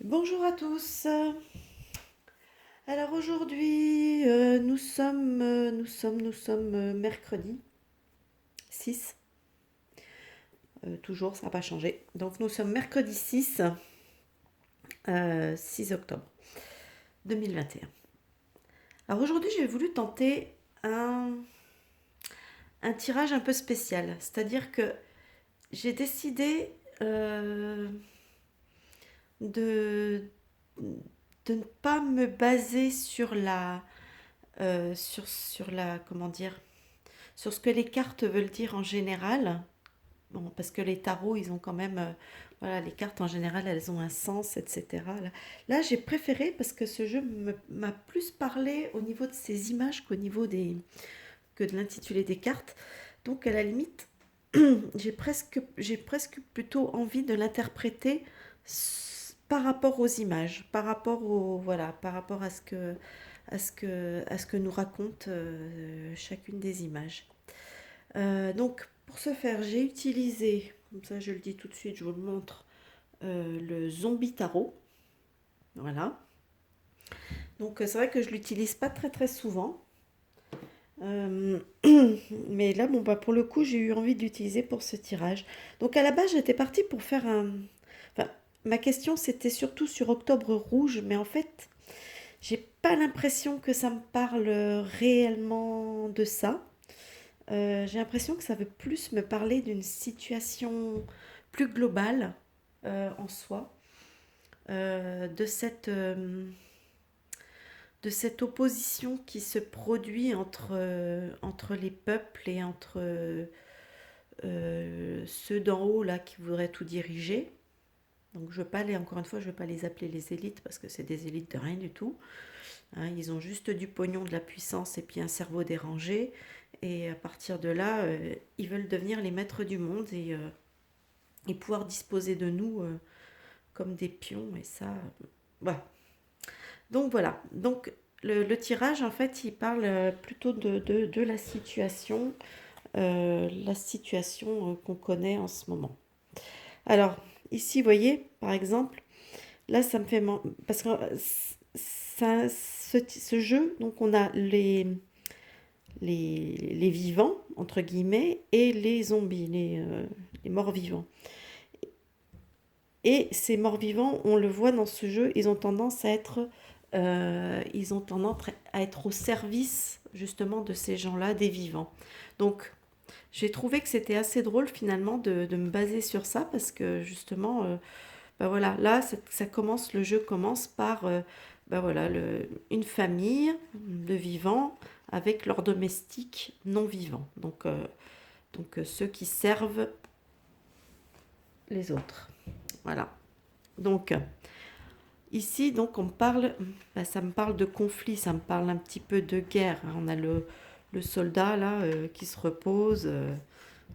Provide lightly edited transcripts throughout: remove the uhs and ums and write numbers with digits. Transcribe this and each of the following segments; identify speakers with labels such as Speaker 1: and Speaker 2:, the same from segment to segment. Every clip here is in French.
Speaker 1: Bonjour à tous. Alors aujourd'hui, nous sommes mercredi 6. Toujours, ça n'a pas changé. Donc nous sommes mercredi 6 octobre 2021. Alors aujourd'hui, j'ai voulu tenter un tirage un peu spécial. C'est-à-dire que j'ai décidé de, de ne pas me baser sur la, comment dire, sur ce que les cartes veulent dire en général. Bon, parce que les tarots, ils ont quand même, voilà, les cartes en général, elles ont un sens, etc. Là, j'ai préféré parce que ce jeu m'a plus parlé au niveau de ces images que de l'intitulé des cartes. Donc, à la limite, j'ai presque plutôt envie de l'interpréter par rapport aux images, voilà, par rapport à ce que nous raconte chacune des images. Donc, pour ce faire, j'ai utilisé, comme ça je le dis tout de suite, je vous le montre, le Zombie Tarot. Voilà. Donc, c'est vrai que je l'utilise pas très très souvent. Euh, mais là, bon, bah, pour le coup, j'ai eu envie d'utiliser pour ce tirage. Donc, à la base, j'étais partie pour faire un. Enfin, ma question, c'était surtout sur Octobre Rouge, mais en fait, j'ai pas l'impression que ça me parle réellement de ça. J'ai l'impression que ça veut plus me parler d'une situation plus globale en soi, de cette opposition qui se produit entre les peuples et entre ceux d'en haut là qui voudraient tout diriger. Donc je veux pas les, encore une fois, je veux pas les appeler les élites parce que c'est des élites de rien du tout. Hein, ils ont juste du pognon, de la puissance et puis un cerveau dérangé. Et à partir de là, ils veulent devenir les maîtres du monde et pouvoir disposer de nous comme des pions. Et ça, voilà. Donc voilà. Donc le tirage, en fait, il parle plutôt de la situation qu'on connaît en ce moment. Alors, ici, vous voyez, par exemple, là, ça me fait... Parce que ce jeu, donc on a les vivants, entre guillemets, et les zombies, les morts-vivants. Et ces morts-vivants, on le voit dans ce jeu, ils ont tendance à être au service justement de ces gens-là, des vivants. Donc, j'ai trouvé que c'était assez drôle finalement de me baser sur ça parce que justement, bah voilà, là, ça commence, le jeu commence par, bah voilà, une famille de vivants avec leurs domestiques non vivants. Donc ceux qui servent les autres. Voilà. Donc ici, donc on parle, bah, ça me parle de conflit, ça me parle un petit peu de guerre. On a le soldat là qui se repose,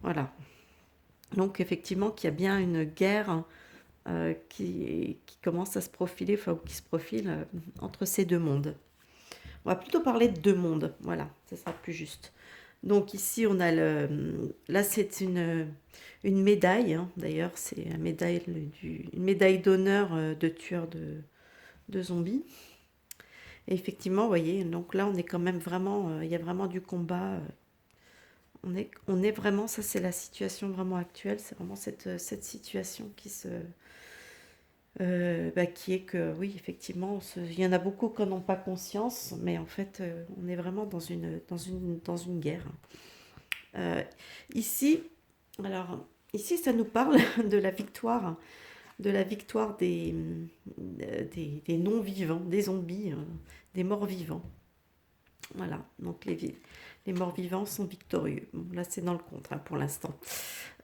Speaker 1: voilà. Donc effectivement, qu'il y a bien une guerre qui commence à se profiler, enfin qui se profile entre ces deux mondes. On va plutôt parler de deux mondes, voilà, ça sera plus juste. Donc ici, on a là c'est une médaille, hein. D'ailleurs c'est une médaille d'honneur de tueur de zombies. Et effectivement, vous voyez, donc là on est quand même vraiment, il y a vraiment du combat. On est vraiment, ça c'est la situation vraiment actuelle, c'est vraiment cette situation qui est que oui, effectivement, il y en a beaucoup qui n'en ont pas conscience, mais en fait, on est vraiment dans une guerre. Euh, ici, alors, ici, ça nous parle de la victoire des non-vivants, des zombies, des morts-vivants. Voilà, donc les morts-vivants sont victorieux. Bon, là, c'est dans le contre hein, pour l'instant.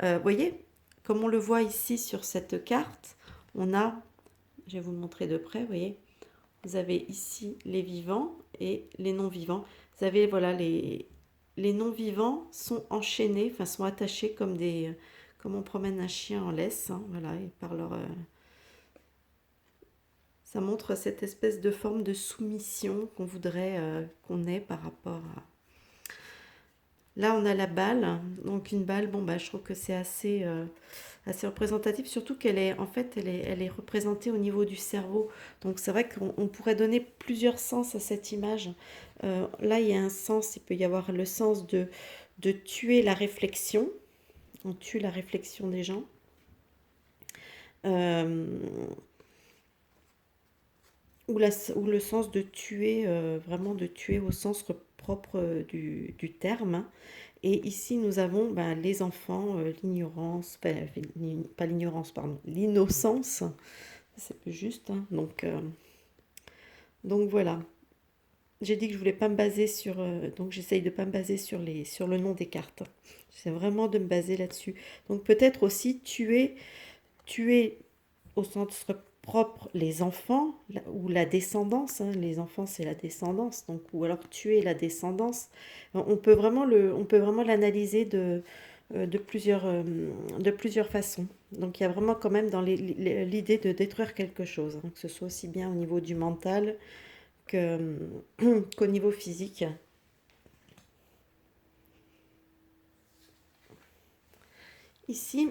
Speaker 1: Vous voyez, comme on le voit ici sur cette carte, on a, je vais vous le montrer de près, vous voyez, vous avez ici les vivants et les non-vivants. Vous avez, voilà, les non-vivants sont enchaînés, enfin sont attachés comme on promène un chien en laisse, hein, voilà, et par ça montre cette espèce de forme de soumission qu'on voudrait qu'on ait par rapport Là, on a la balle. Donc une balle, bon, bah, je trouve que c'est assez représentatif, surtout qu'elle est, en fait, elle est représentée au niveau du cerveau. Donc c'est vrai qu'on pourrait donner plusieurs sens à cette image. Là, il y a un sens, il peut y avoir le sens de tuer la réflexion. On tue la réflexion des gens. Euh, ou le sens de tuer, vraiment de tuer au sens propre du terme, hein. Et ici, nous avons ben, les enfants, l'ignorance, pas l'ignorance, pardon, l'innocence, c'est plus juste, hein. Donc voilà. J'ai dit que je voulais pas me baser sur, donc j'essaye de pas me baser sur le nom des cartes. C'est vraiment de me baser là-dessus. Donc peut-être aussi tuer au sens propre les enfants ou la descendance, hein. Les enfants, c'est la descendance, donc ou alors tuer la descendance. On peut vraiment l'analyser de plusieurs façons. Donc il y a vraiment quand même dans l'idée de détruire quelque chose, hein, que ce soit aussi bien au niveau du mental que, qu'au niveau physique. Ici,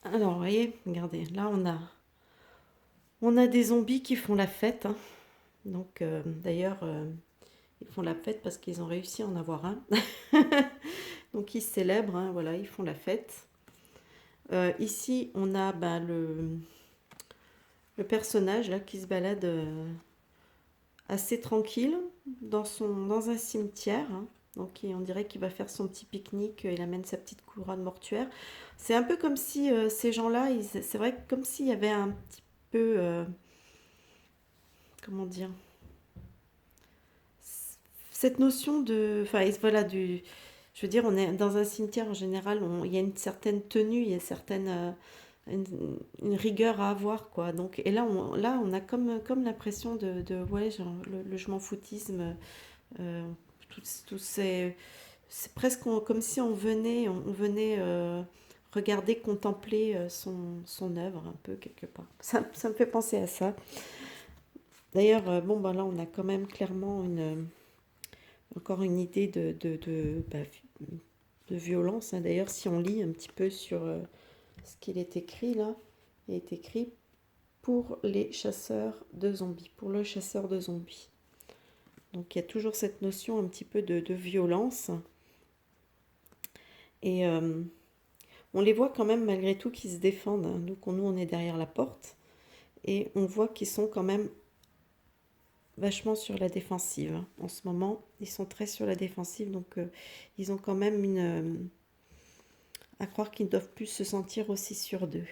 Speaker 1: alors vous voyez, regardez, là on a des zombies qui font la fête, hein. Donc d'ailleurs, ils font la fête parce qu'ils ont réussi à en avoir un. Donc ils célèbrent, hein, voilà, ils font la fête. Ici, on a ben, le personnage là qui se balade assez tranquille dans un cimetière, hein. Donc on dirait qu'il va faire son petit pique-nique, il amène sa petite couronne mortuaire. C'est un peu comme si ces gens-là, c'est vrai comme s'il y avait un petit peu, comment dire, cette notion de, enfin voilà, je veux dire, on est dans un cimetière en général, il y a une certaine tenue, il y a une, une rigueur à avoir, quoi. Donc, et là, on a comme l'impression ouais, genre, je m'en foutisme, euh, c'est presque comme si on venait regarder, contempler son œuvre un peu quelque part. Ça me fait penser à ça. D'ailleurs, bon, ben là, on a quand même clairement encore une idée de violence, hein. D'ailleurs, si on lit un petit peu sur ce qu'il est écrit là, il est écrit pour les chasseurs de zombies, pour le chasseur de zombies. Donc il y a toujours cette notion un petit peu de violence. Et on les voit quand même malgré tout qui se défendent, hein. Donc nous, on est derrière la porte. Et on voit qu'ils sont quand même vachement sur la défensive, hein. En ce moment, ils sont très sur la défensive. Donc ils ont quand même à croire qu'ils doivent plus se sentir aussi sûrs d'eux.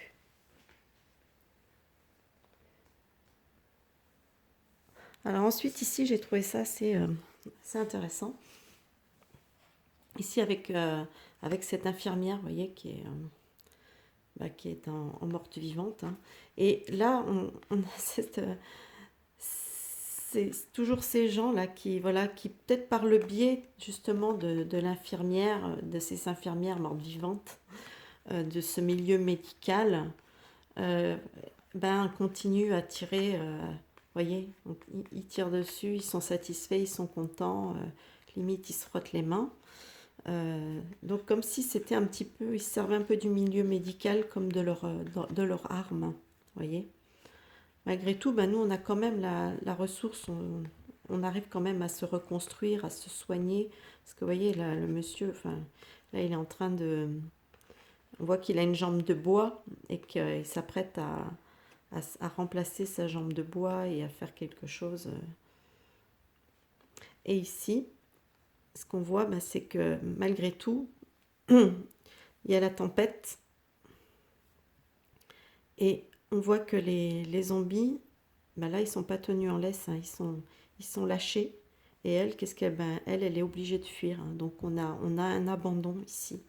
Speaker 1: Alors ensuite, ici, j'ai trouvé ça assez intéressant. Ici, avec cette infirmière, vous voyez, qui est en morte vivante, hein. Et là, on a c'est toujours ces gens-là qui, voilà, qui peut-être par le biais justement de l'infirmière, de ces infirmières mortes vivantes, de ce milieu médical, euh, ben, continuent à tirer. Voyez, donc, ils tirent dessus, ils sont satisfaits, ils sont contents, limite ils se frottent les mains. Donc comme si c'était un petit peu, ils se servaient un peu du milieu médical comme de leur arme, voyez. Malgré tout, ben, nous on a quand même la ressource, on arrive quand même à se reconstruire, à se soigner. Parce que vous voyez, là, le monsieur, enfin, là il est en train de... On voit qu'il a une jambe de bois et qu'il s'apprête à remplacer sa jambe de bois et à faire quelque chose. Et ici, ce qu'on voit, ben, c'est que malgré tout, il y a la tempête et on voit que les zombies, ben là, ils sont pas tenus en laisse, hein, ils sont lâchés. Et elle, qu'est-ce qu'elle, ben, elle est obligée de fuir, hein. Donc on a un abandon ici.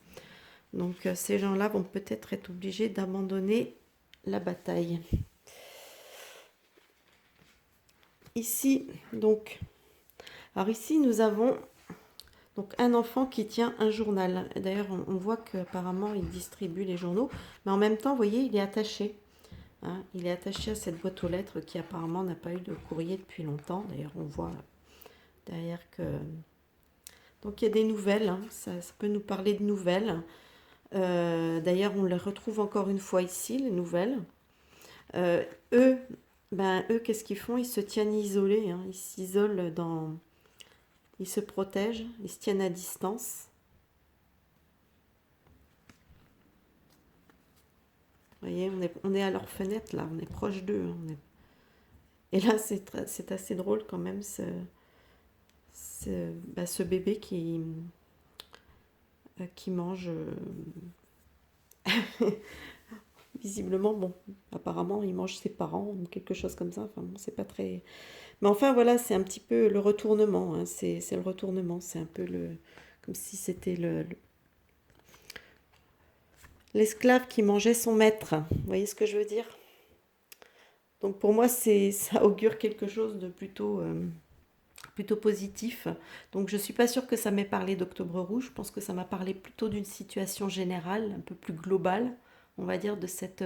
Speaker 1: Donc ces gens-là vont peut-être être obligés d'abandonner la bataille. Ici, donc, alors ici nous avons donc un enfant qui tient un journal. D'ailleurs, on voit qu'apparemment il distribue les journaux, mais en même temps, vous voyez, il est attaché, hein. Il est attaché à cette boîte aux lettres qui apparemment n'a pas eu de courrier depuis longtemps. D'ailleurs, on voit derrière que Donc il y a des nouvelles, hein, ça peut nous parler de nouvelles. D'ailleurs, on les retrouve encore une fois ici, les nouvelles. Euh, eux, eux, qu'est-ce qu'ils font? Ils se tiennent isolés, hein, ils s'isolent dans... Ils se protègent, ils se tiennent à distance. Vous voyez, on est à leur fenêtre, là, on est proche d'eux. Et là, c'est assez drôle quand même, ce bébé qui mange. Visiblement, bon, apparemment, il mange ses parents ou quelque chose comme ça. Enfin, bon, c'est pas très. Mais enfin, voilà, c'est un petit peu le retournement, hein. C'est le retournement. C'est un peu comme si c'était l'esclave qui mangeait son maître. Vous voyez ce que je veux dire? Donc pour moi, ça augure quelque chose de plutôt positif. Donc je suis pas sûre que ça m'ait parlé d'Octobre Rouge. Je pense que ça m'a parlé plutôt d'une situation générale, un peu plus globale, on va dire, de cette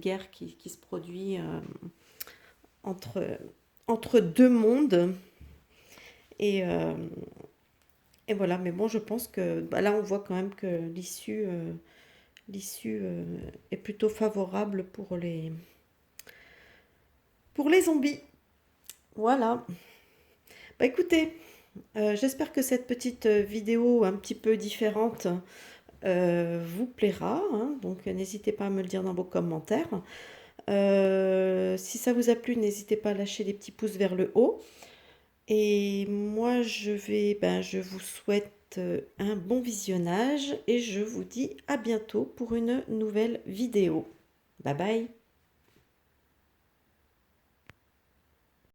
Speaker 1: guerre qui se produit entre, entre deux mondes. Et, euh, et voilà, mais bon, je pense que là, on voit quand même que l'issue est plutôt favorable pour les zombies. Voilà. Bah écoutez, j'espère que cette petite vidéo un petit peu différente vous plaira, hein. Donc n'hésitez pas à me le dire dans vos commentaires. Si ça vous a plu, n'hésitez pas à lâcher des petits pouces vers le haut. Et moi, je vous souhaite un bon visionnage et je vous dis à bientôt pour une nouvelle vidéo. Bye bye.